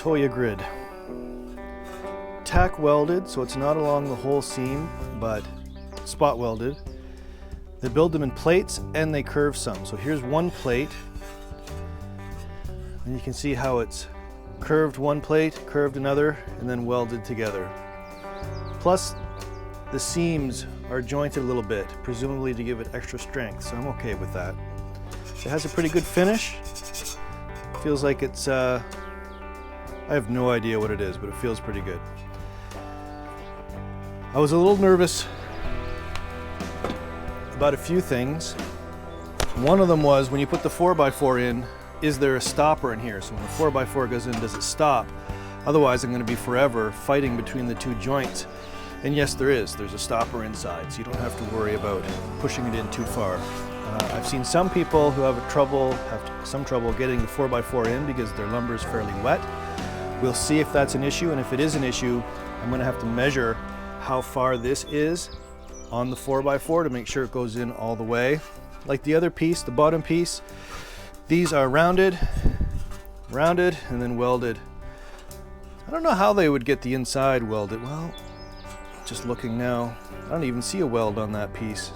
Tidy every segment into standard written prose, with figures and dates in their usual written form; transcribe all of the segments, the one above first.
Tojagrid. Tack welded, so it's not along the whole seam, but spot welded. They build them in plates and they curve some. So here's one plate, and you can see how it's curved one plate, curved another, and then welded together. Plus, the seams are jointed a little bit, presumably to give it extra strength, so I'm okay with that. It has a pretty good finish. Feels like it's, I have no idea what it is, but it feels pretty good. I was a little nervous about a few things. One of them was when you put the 4x4 in, is there a stopper in here? So when the 4x4 goes in, does it stop? Otherwise, I'm going to be forever fighting between the two joints. And yes, there is. There's a stopper inside, so you don't have to worry about pushing it in too far. I've seen some people who have some trouble getting the 4x4 in because their lumber is fairly wet. We'll see if that's an issue, and if it is an issue, I'm going to have to measure how far this is on the 4x4 to make sure it goes in all the way. Like the other piece, the bottom piece, these are rounded, and then welded. I don't know how they would get the inside welded. Well, just looking now, I don't even see a weld on that piece.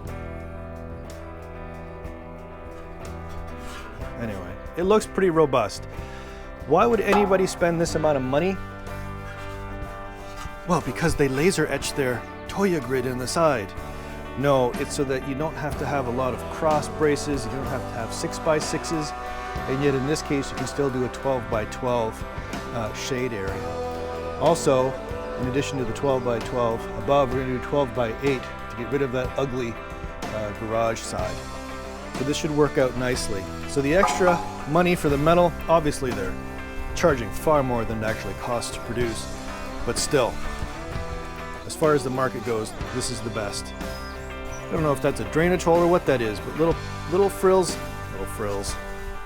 Anyway, it looks pretty robust. Why would anybody spend this amount of money? Well, because they laser etch their Tojagrid in the side. No, it's so that you don't have to have a lot of cross braces, you don't have to have 6x6s, and yet in this case you can still do a 12x12 shade area. Also, in addition to the 12x12 above, we're going to do 12x8 to get rid of that ugly garage side. So this should work out nicely. So the extra money for the metal, obviously they're charging far more than it actually costs to produce, but still, as far as the market goes, this is the best. I don't know if that's a drainage hole or what that is, but little frills,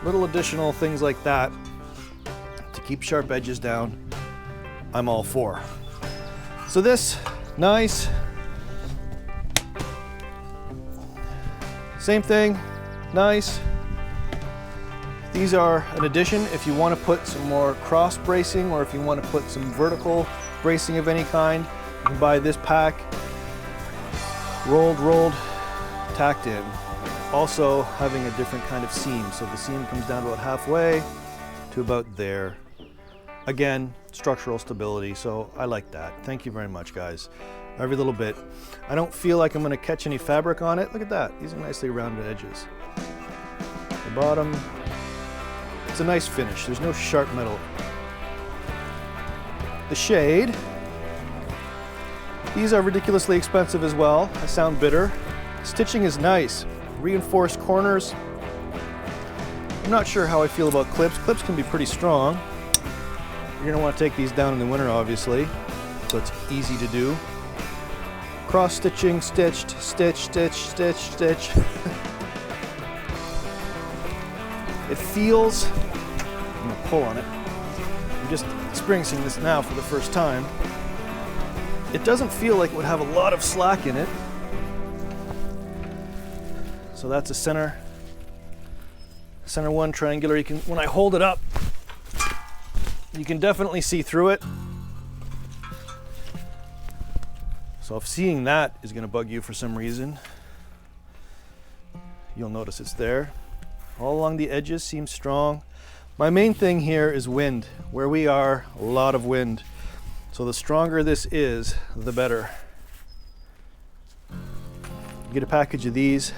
little additional things like that to keep sharp edges down, I'm all for. So this, nice. Same thing, nice. These are an addition if you want to put some more cross bracing, or if you want to put some vertical bracing of any kind. You can buy this pack, rolled, tacked in. Also having a different kind of seam. So the seam comes down about halfway to about there. Again, structural stability, so I like that. Thank you very much, guys. Every little bit. I don't feel like I'm going to catch any fabric on it. Look at that. These are nicely rounded edges. The bottom, it's a nice finish. There's no sharp metal. The shade, these are ridiculously expensive as well. I sound bitter. Stitching is nice. Reinforced corners. I'm not sure how I feel about clips. Clips can be pretty strong. You're going to want to take these down in the winter, obviously, so it's easy to do. Cross stitching, stitched, stitch, stitch, stitch, stitch. It feels, I'm going to pull on it. I'm just experiencing this now for the first time. It doesn't feel like it would have a lot of slack in it. So that's a center one triangular. You can, when I hold it up, you can definitely see through it. So if seeing that is going to bug you for some reason, you'll notice it's there. All along the edges seems strong. My main thing here is wind. Where we are, a lot of wind. So the stronger this is, the better. You get a package of these.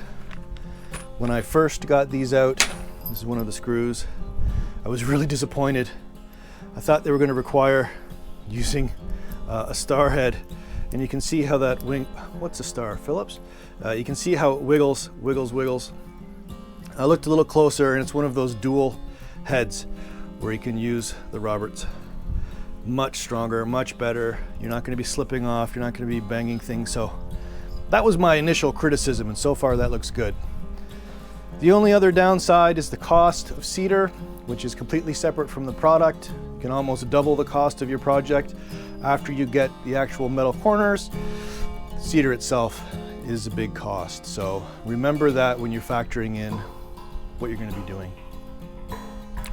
When I first got these out, this is one of the screws, I was really disappointed. I thought they were going to require using a star head, and you can see how that wing, what's a star, Phillips? You can see how it wiggles. I looked a little closer, and it's one of those dual heads where you can use the Roberts. Much stronger, much better. You're not going to be slipping off, you're not going to be banging things. So that was my initial criticism, and so far that looks good. The only other downside is the cost of cedar, which is completely separate from the product. You can almost double the cost of your project after you get the actual metal corners. Cedar itself is a big cost, so remember that when you're factoring in what you're going to be doing.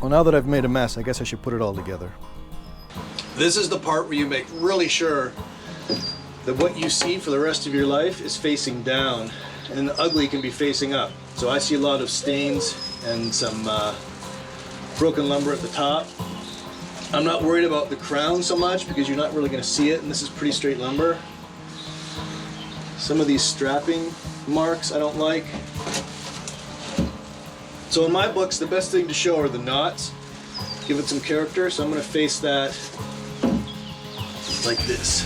Well, now that I've made a mess, I guess I should put it all together. This is the part where you make really sure that what you see for the rest of your life is facing down, and the ugly can be facing up. So I see a lot of stains and some broken lumber at the top. I'm not worried about the crown so much because you're not really going to see it, and this is pretty straight lumber. Some of these strapping marks I don't like. So in my books, the best thing to show are the knots. Give it some character, so I'm going to face that like this.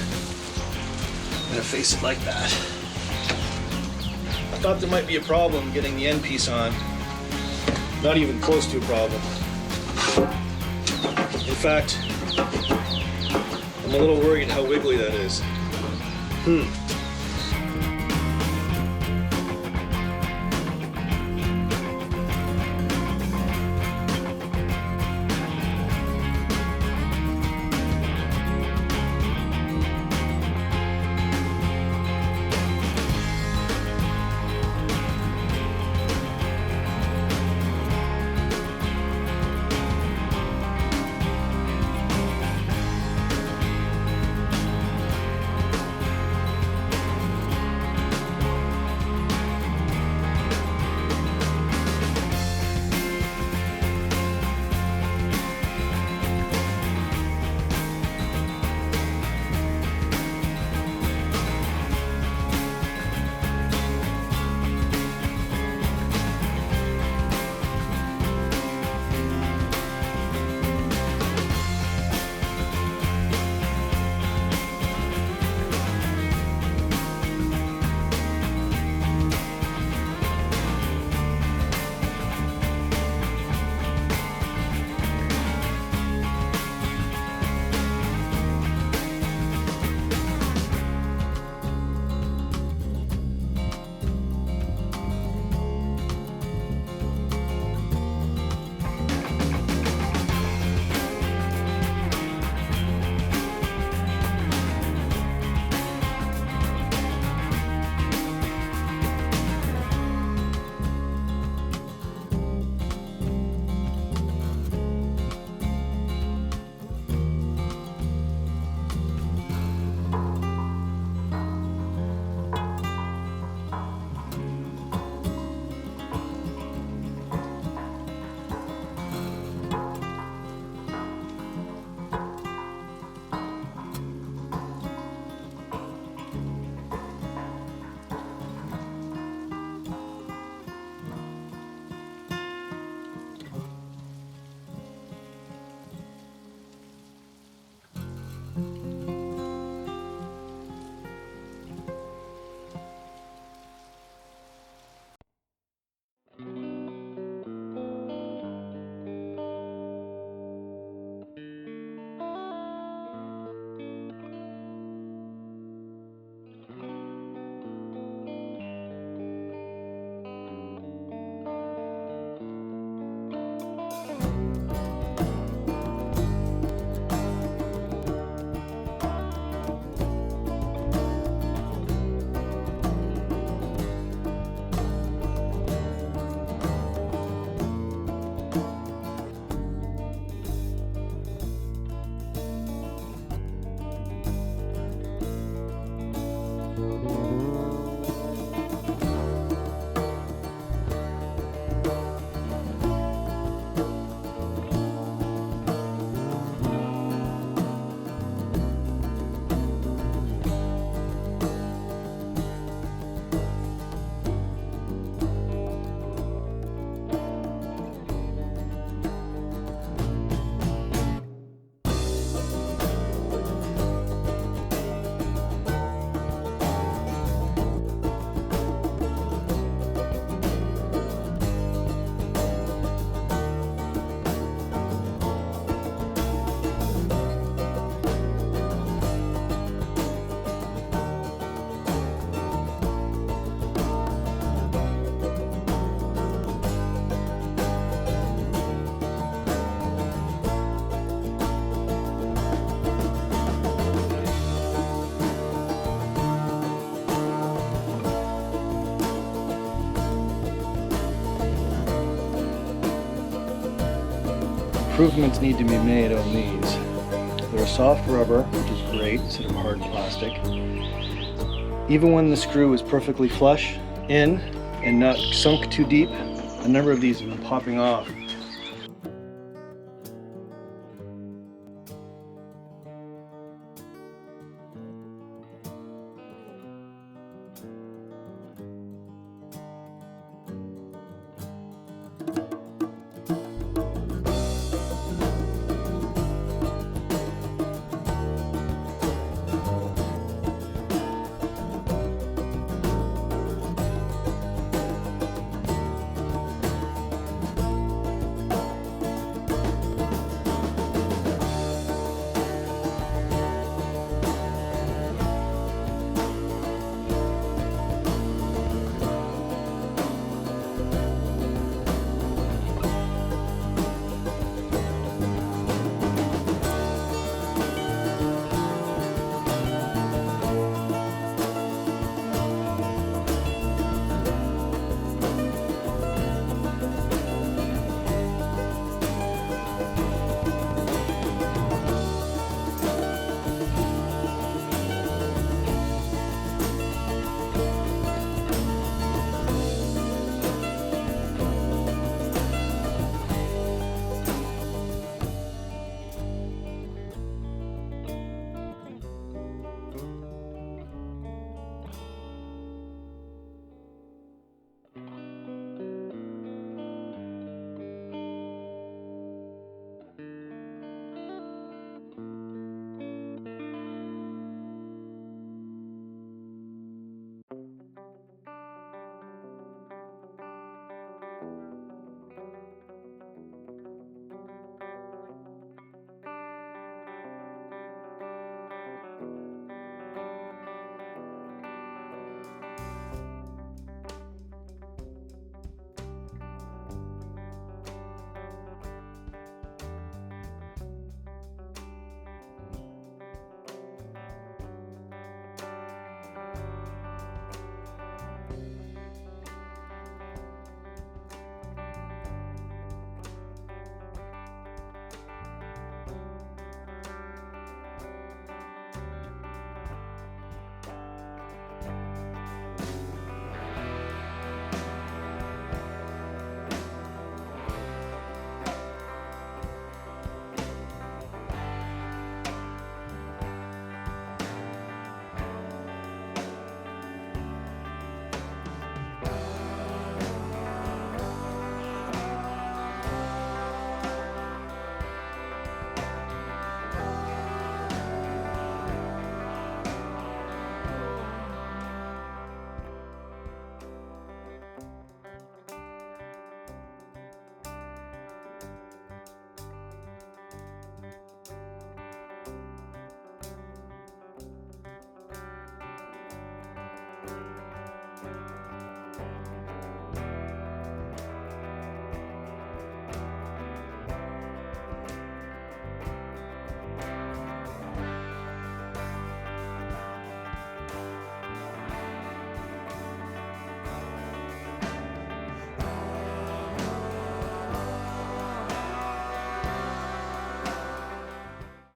I'm going to face it like that. I thought there might be a problem getting the end piece on. Not even close to a problem. In fact, I'm a little worried how wiggly that is. Improvements need to be made on these. The a soft rubber, which is great, instead of hard plastic. Even when the screw is perfectly flush in and not sunk too deep, a number of these have been popping off.